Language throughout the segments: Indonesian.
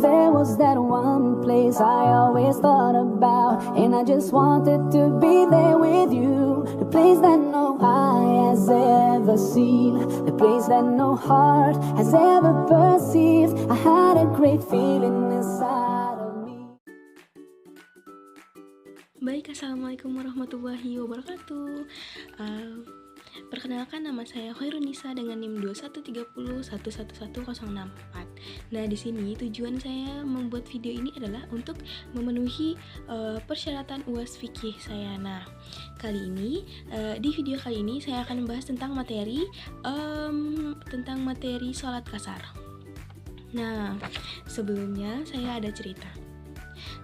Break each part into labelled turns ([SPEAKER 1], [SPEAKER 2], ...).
[SPEAKER 1] there was that one place I always thought about, and I just wanted to be there with you. The place that no eye has ever seen, the place that no heart has ever perceived. I had a great feeling inside of me.
[SPEAKER 2] Baik, assalamualaikum warahmatullahi wabarakatuh. Perkenalkan, nama saya Khairunisa dengan NIM 21301111064. Nah, di sini tujuan saya membuat video ini adalah untuk memenuhi persyaratan UAS fikih saya. Nah, di video kali ini saya akan membahas tentang materi sholat kasar. Nah, sebelumnya saya ada cerita.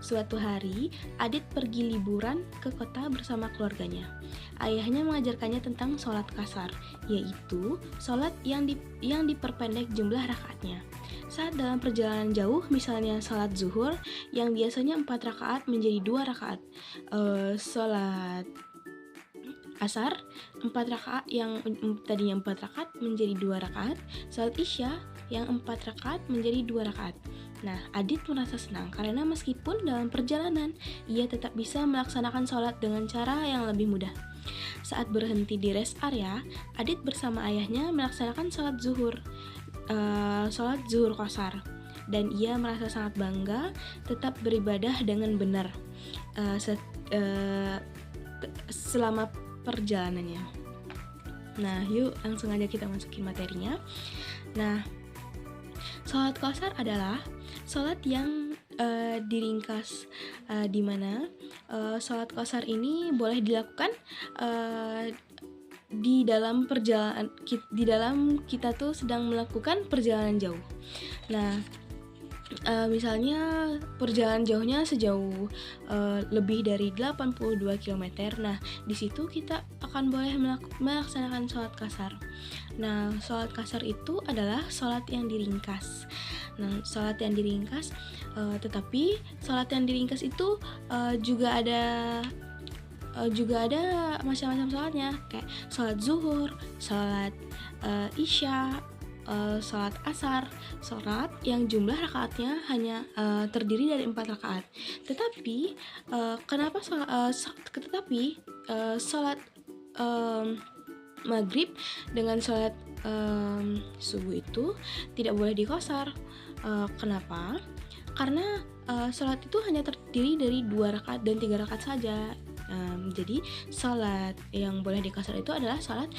[SPEAKER 2] Suatu hari, Adit pergi liburan ke kota bersama keluarganya. Ayahnya mengajarkannya tentang sholat kasar, yaitu sholat yang diperpendek jumlah rakaatnya. Saat dalam perjalanan jauh, misalnya sholat zuhur yang biasanya 4 rakaat menjadi 2 rakaat, sholat asar 4 rakaat yang tadinya 4 rakaat menjadi 2 rakaat, sholat isya yang 4 rakaat menjadi 2 rakaat. Nah, Adit merasa senang karena meskipun dalam perjalanan, ia tetap bisa melaksanakan sholat dengan cara yang lebih mudah. Saat berhenti di rest area, Adit bersama ayahnya melaksanakan sholat zuhur qasar, dan ia merasa sangat bangga tetap beribadah dengan benar selama perjalanannya. Nah, yuk langsung aja kita masukin materinya. Nah, sholat qasar adalah sholat yang diringkas, di mana sholat qasar ini boleh dilakukan di dalam kita tuh sedang melakukan perjalanan jauh. Nah, misalnya perjalanan jauhnya sejauh lebih dari 82 km. Nah, di situ kita akan boleh melaksanakan sholat kasar. Nah, sholat kasar itu adalah sholat yang diringkas. Nah, sholat yang diringkas, tetapi sholat yang diringkas itu juga ada macam-macam sholatnya, kayak sholat zuhur, sholat isya, sholat asar, sholat yang jumlah rakaatnya hanya terdiri dari 4 rakaat. Tetapi sholat maghrib dengan sholat subuh itu tidak boleh dikosar. Kenapa? Karena sholat itu hanya terdiri dari 2 rakaat dan 3 rakaat saja. Jadi sholat yang boleh dikasar itu adalah sholat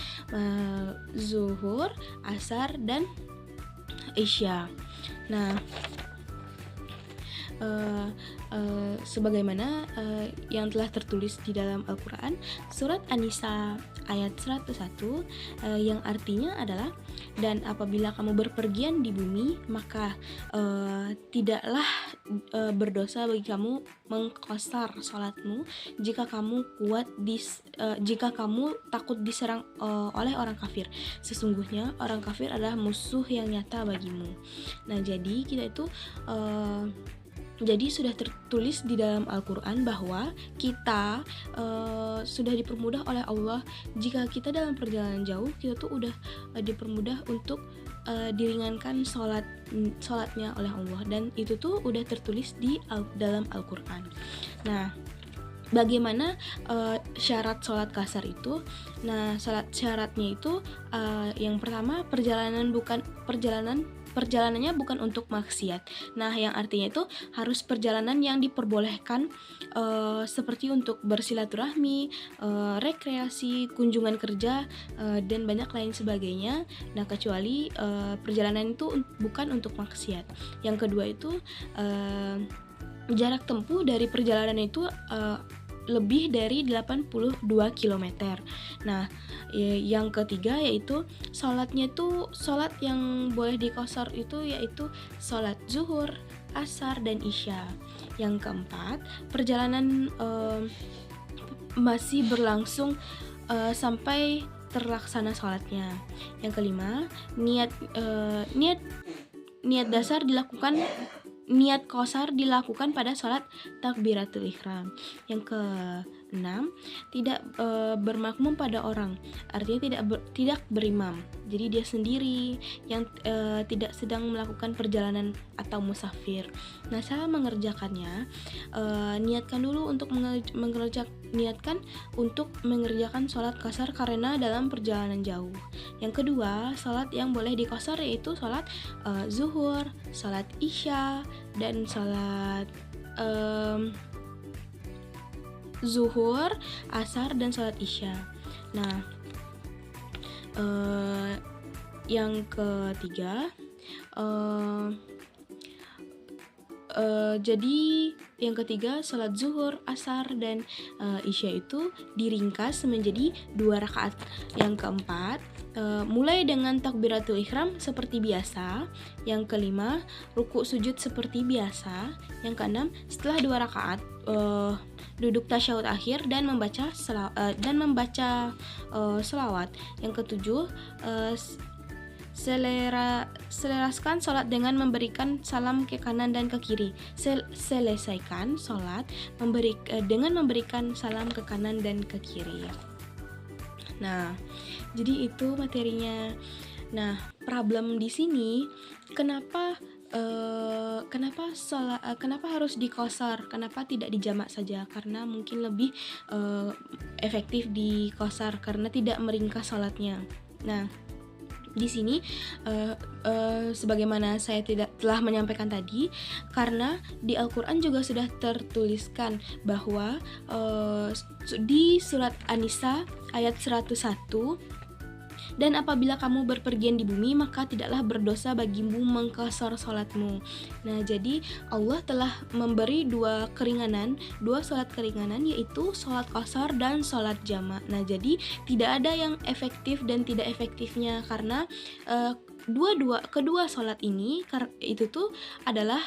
[SPEAKER 2] zuhur, asar, dan isya. Nah, sebagaimana yang telah tertulis di dalam Al-Quran, surat An-Nisa ayat 101, yang artinya adalah, dan apabila kamu berpergian di bumi, maka tidaklah berdosa bagi kamu mengqasar sholatmu jika kamu takut diserang oleh orang kafir. Sesungguhnya orang kafir adalah musuh yang nyata bagimu. Nah, jadi kita itu jadi sudah tertulis di dalam Al-Quran bahwa kita sudah dipermudah oleh Allah. Jika kita dalam perjalanan jauh, kita tuh udah dipermudah untuk diringankan sholatnya oleh Allah, dan itu tuh udah tertulis di dalam Al-Quran. Nah, bagaimana syarat sholat kasar itu? Nah, syaratnya itu yang pertama, perjalanannya bukan untuk maksiat. Nah, yang artinya itu harus perjalanan yang diperbolehkan, seperti untuk bersilaturahmi, rekreasi, kunjungan kerja, dan banyak lain sebagainya. Nah, kecuali perjalanan itu bukan untuk maksiat. Yang kedua itu jarak tempuh dari perjalanan itu lebih dari 82 km. Nah, yang ketiga yaitu sholatnya itu, sholat yang boleh dikosor itu yaitu sholat zuhur, asar, dan isya. Yang keempat, perjalanan masih berlangsung sampai terlaksana sholatnya. Yang kelima, niat qasar dilakukan pada sholat takbiratul ihram. Yang 6. Tidak bermakmum pada orang, artinya tidak berimam. Jadi dia sendiri yang tidak sedang melakukan perjalanan atau musafir. Nah, cara mengerjakannya, niatkan dulu untuk mengerjakan sholat qasar karena dalam perjalanan jauh. Yang kedua, sholat yang boleh diqasar yaitu sholat zuhur, sholat isya, dan sholat zuhur, asar, dan sholat isya. Nah, yang ketiga, jadi yang ketiga sholat zuhur, asar, dan isya itu diringkas menjadi 2 rakaat. Yang keempat, mulai dengan takbiratul ihram seperti biasa. Yang kelima, ruku sujud seperti biasa. Yang keenam, setelah 2 rakaat duduk tasyahud akhir dan membaca selawat. Yang ketujuh, seleraskan sholat dengan memberikan salam ke kanan dan ke kiri. Selesaikan sholat dengan memberikan salam ke kanan dan ke kiri. Nah, jadi itu materinya. Nah, problem di sini kenapa harus diqasar? Kenapa tidak dijamak saja? Karena mungkin lebih efektif diqasar karena tidak meringkas sholatnya. Nah, di sini sebagaimana saya telah menyampaikan tadi, karena di Al-Quran juga sudah tertuliskan bahwa di surat An-Nisa ayat 101, dan apabila kamu berpergian di bumi, maka tidaklah berdosa bagimu mengqasar sholatmu. Nah, jadi Allah telah memberi 2 sholat keringanan, yaitu sholat qasar dan sholat jamak. Nah, jadi tidak ada yang efektif dan tidak efektifnya, karena kedua sholat ini itu tuh adalah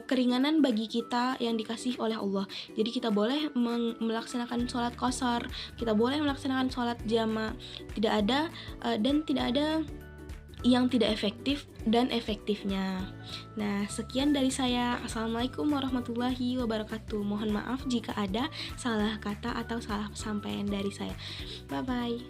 [SPEAKER 2] keringanan bagi kita yang dikasih oleh Allah. Jadi kita boleh melaksanakan sholat qasar, kita boleh melaksanakan sholat jamak. Tidak ada yang tidak efektif dan efektifnya. Nah, sekian dari saya. Assalamualaikum warahmatullahi wabarakatuh. Mohon maaf jika ada salah kata atau salah sampaian dari saya. Bye bye.